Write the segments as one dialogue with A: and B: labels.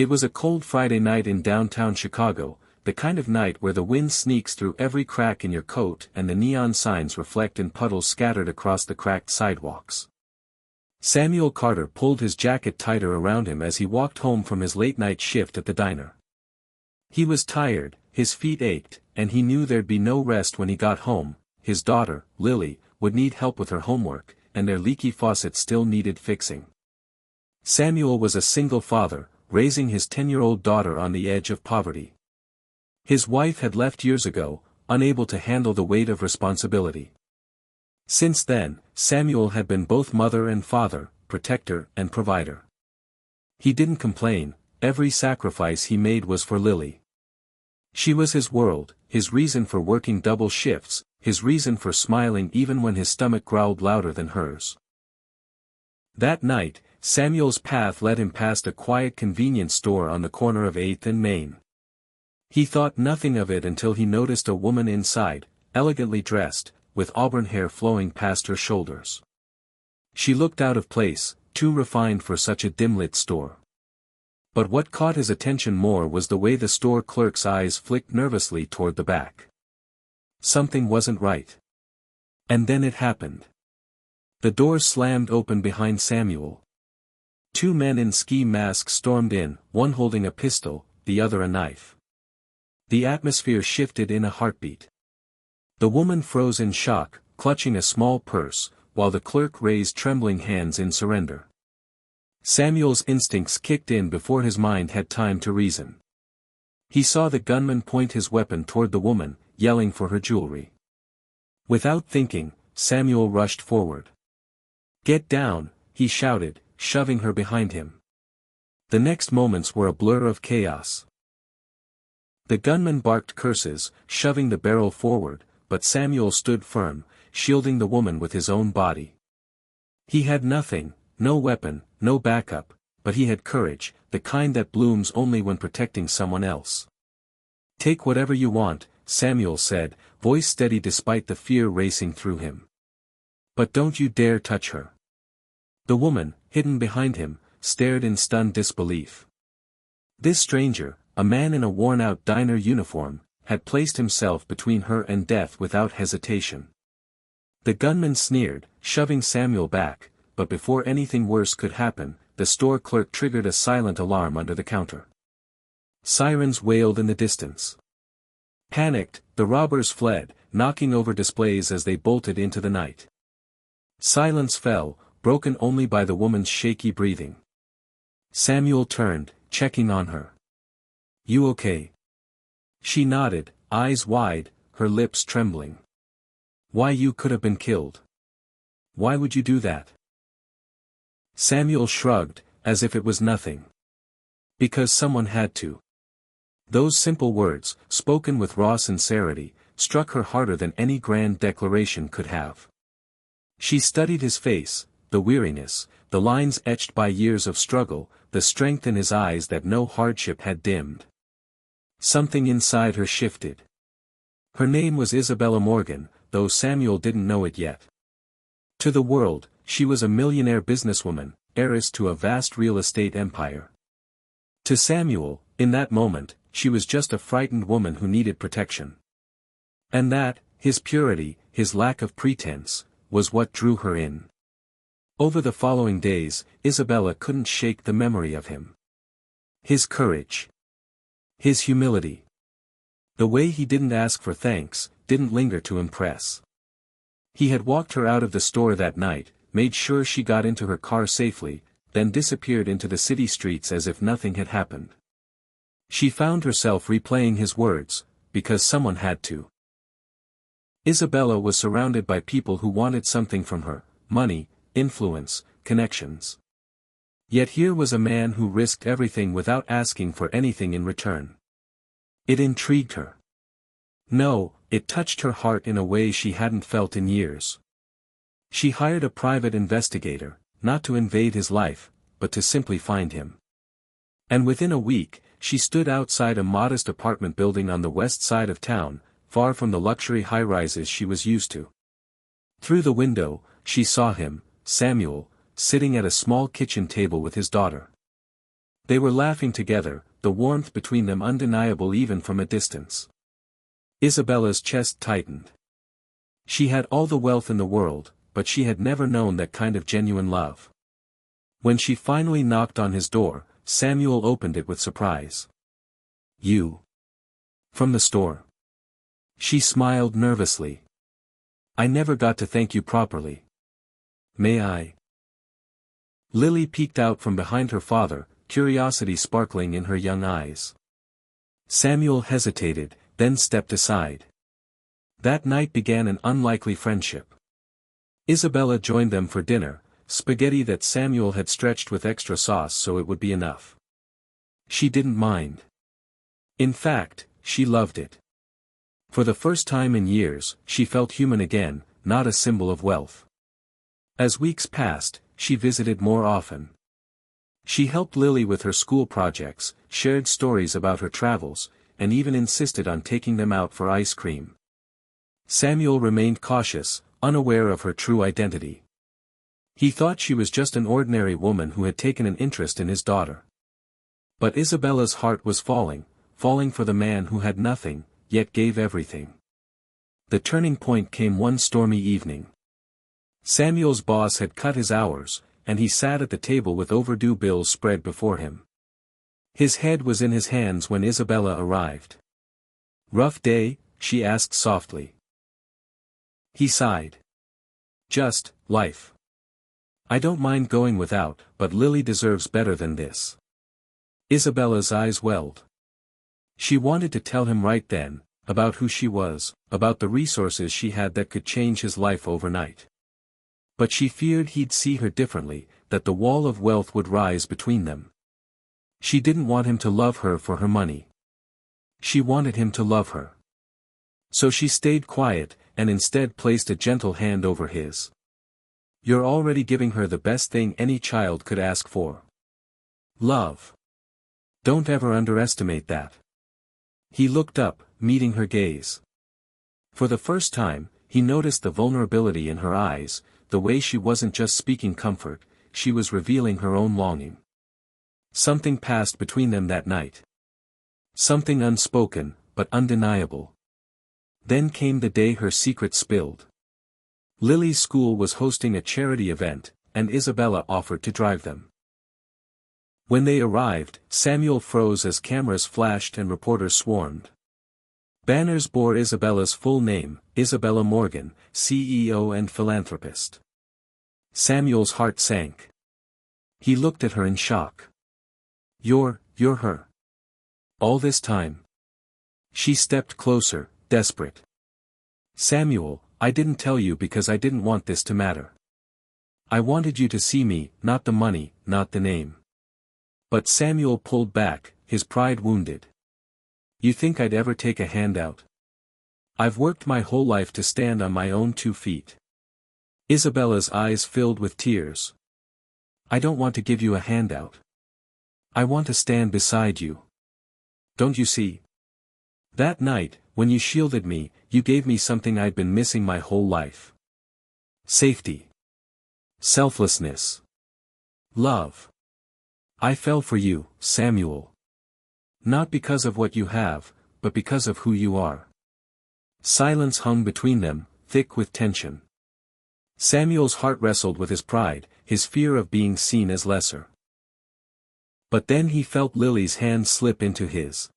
A: It was a cold Friday night in downtown Chicago, the kind of night where the wind sneaks through every crack in your coat and the neon signs reflect in puddles scattered across the cracked sidewalks. Samuel Carter pulled his jacket tighter around him as he walked home from his late-night shift at the diner. He was tired, his feet ached, and he knew there'd be no rest when he got home. His daughter, Lily, would need help with her homework, and their leaky faucet still needed fixing. Samuel was a single father, raising his 10-year-old daughter on the edge of poverty. His wife had left years ago, unable to handle the weight of responsibility. Since then, Samuel had been both mother and father, protector and provider. He didn't complain, every sacrifice he made was for Lily. She was his world, his reason for working double shifts, his reason for smiling even when his stomach growled louder than hers. That night, Samuel's path led him past a quiet convenience store on the corner of 8th and Main. He thought nothing of it until he noticed a woman inside, elegantly dressed, with auburn hair flowing past her shoulders. She looked out of place, too refined for such a dim-lit store. But what caught his attention more was the way the store clerk's eyes flicked nervously toward the back. Something wasn't right. And then it happened. The door slammed open behind Samuel. Two men in ski masks stormed in, one holding a pistol, the other a knife. The atmosphere shifted in a heartbeat. The woman froze in shock, clutching a small purse, while the clerk raised trembling hands in surrender. Samuel's instincts kicked in before his mind had time to reason. He saw the gunman point his weapon toward the woman, yelling for her jewelry. Without thinking, Samuel rushed forward. "Get down," he shouted, shoving her behind him. The next moments were a blur of chaos. The gunman barked curses, shoving the barrel forward, but Samuel stood firm, shielding the woman with his own body. He had nothing, no weapon, no backup, but he had courage, the kind that blooms only when protecting someone else. "Take whatever you want," Samuel said, voice steady despite the fear racing through him. "But don't you dare touch her." The woman, hidden behind him, stared in stunned disbelief. This stranger, a man in a worn-out diner uniform, had placed himself between her and death without hesitation. The gunman sneered, shoving Samuel back, but before anything worse could happen, the store clerk triggered a silent alarm under the counter. Sirens wailed in the distance. Panicked, the robbers fled, knocking over displays as they bolted into the night. Silence fell, broken only by the woman's shaky breathing. Samuel turned, checking on her. "You okay?" She nodded, eyes wide, her lips trembling. "Why, you could have been killed. Why would you do that?" Samuel shrugged, as if it was nothing. "Because someone had to." Those simple words, spoken with raw sincerity, struck her harder than any grand declaration could have. She studied his face, the weariness, the lines etched by years of struggle, the strength in his eyes that no hardship had dimmed. Something inside her shifted. Her name was Isabella Morgan, though Samuel didn't know it yet. To the world, she was a millionaire businesswoman, heiress to a vast real estate empire. To Samuel, in that moment, she was just a frightened woman who needed protection. And that, his purity, his lack of pretense, was what drew her in. Over the following days, Isabella couldn't shake the memory of him. His courage. His humility. The way he didn't ask for thanks, didn't linger to impress. He had walked her out of the store that night, made sure she got into her car safely, then disappeared into the city streets as if nothing had happened. She found herself replaying his words, because someone had to. Isabella was surrounded by people who wanted something from her, money, influence, connections. Yet here was a man who risked everything without asking for anything in return. It intrigued her. No, it touched her heart in a way she hadn't felt in years. She hired a private investigator, not to invade his life, but to simply find him. And within a week, she stood outside a modest apartment building on the west side of town, far from the luxury high-rises she was used to. Through the window, she saw him, Samuel, sitting at a small kitchen table with his daughter. They were laughing together, the warmth between them undeniable even from a distance. Isabella's chest tightened. She had all the wealth in the world, but she had never known that kind of genuine love. When she finally knocked on his door, Samuel opened it with surprise. "You? From the store?" She smiled nervously. "I never got to thank you properly. May I?" Lily peeked out from behind her father, curiosity sparkling in her young eyes. Samuel hesitated, then stepped aside. That night began an unlikely friendship. Isabella joined them for dinner, spaghetti that Samuel had stretched with extra sauce so it would be enough. She didn't mind. In fact, she loved it. For the first time in years, she felt human again, not a symbol of wealth. As weeks passed, she visited more often. She helped Lily with her school projects, shared stories about her travels, and even insisted on taking them out for ice cream. Samuel remained cautious, unaware of her true identity. He thought she was just an ordinary woman who had taken an interest in his daughter. But Isabella's heart was falling for the man who had nothing, yet gave everything. The turning point came one stormy evening. Samuel's boss had cut his hours, and he sat at the table with overdue bills spread before him. His head was in his hands when Isabella arrived. "Rough day?" she asked softly. He sighed. "Just, life. I don't mind going without, but Lily deserves better than this." Isabella's eyes welled. She wanted to tell him right then, about who she was, about the resources she had that could change his life overnight. But she feared he'd see her differently, that the wall of wealth would rise between them. She didn't want him to love her for her money. She wanted him to love her. So she stayed quiet, and instead placed a gentle hand over his. "You're already giving her the best thing any child could ask for. Love. Don't ever underestimate that." He looked up, meeting her gaze. For the first time, he noticed the vulnerability in her eyes, the way she wasn't just speaking comfort, she was revealing her own longing. Something passed between them that night. Something unspoken, but undeniable. Then came the day her secret spilled. Lily's school was hosting a charity event, and Isabella offered to drive them. When they arrived, Samuel froze as cameras flashed and reporters swarmed. Banners bore Isabella's full name, Isabella Morgan, CEO and philanthropist. Samuel's heart sank. He looked at her in shock. You're her. All this time?" She stepped closer, desperate. "Samuel, I didn't tell you because I didn't want this to matter. I wanted you to see me, not the money, not the name." But Samuel pulled back, his pride wounded. "You think I'd ever take a handout? I've worked my whole life to stand on my own 2 feet. Isabella's eyes filled with tears. "I don't want to give you a handout. I want to stand beside you. Don't you see? That night, when you shielded me, you gave me something I'd been missing my whole life. Safety. Selflessness. Love. I fell for you, Samuel. Not because of what you have, but because of who you are." Silence hung between them, thick with tension. Samuel's heart wrestled with his pride, his fear of being seen as lesser. But then he felt Lily's hand slip into his.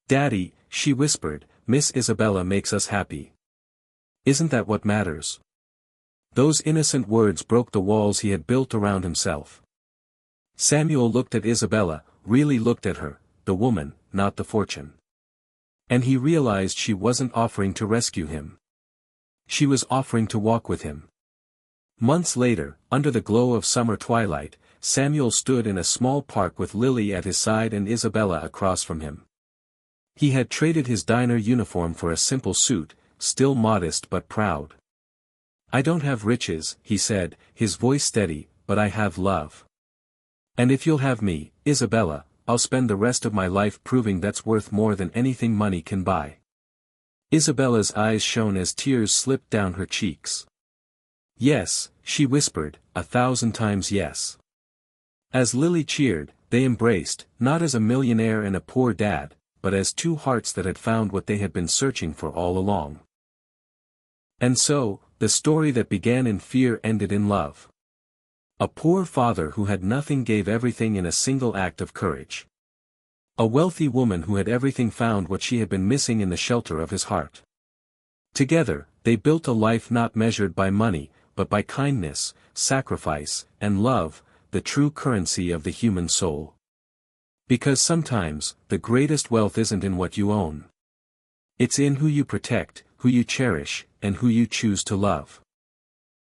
A: "Daddy," she whispered, "Miss Isabella makes us happy. Isn't that what matters?" Those innocent words broke the walls he had built around himself. Samuel looked at Isabella, really looked at her, the woman, not the fortune. And he realized she wasn't offering to rescue him. She was offering to walk with him. Months later, under the glow of summer twilight, Samuel stood in a small park with Lily at his side and Isabella across from him. He had traded his diner uniform for a simple suit, still modest but proud. "I don't have riches," he said, his voice steady, "but I have love. And if you'll have me, Isabella, I'll spend the rest of my life proving that's worth more than anything money can buy." Isabella's eyes shone as tears slipped down her cheeks. "Yes," she whispered, 1,000 times yes. As Lily cheered, they embraced, not as a millionaire and a poor dad, but as two hearts that had found what they had been searching for all along. And so, the story that began in fear ended in love. A poor father who had nothing gave everything in a single act of courage. A wealthy woman who had everything found what she had been missing in the shelter of his heart. Together, they built a life not measured by money, but by kindness, sacrifice, and love, the true currency of the human soul. Because sometimes, the greatest wealth isn't in what you own. It's in who you protect, who you cherish, and who you choose to love.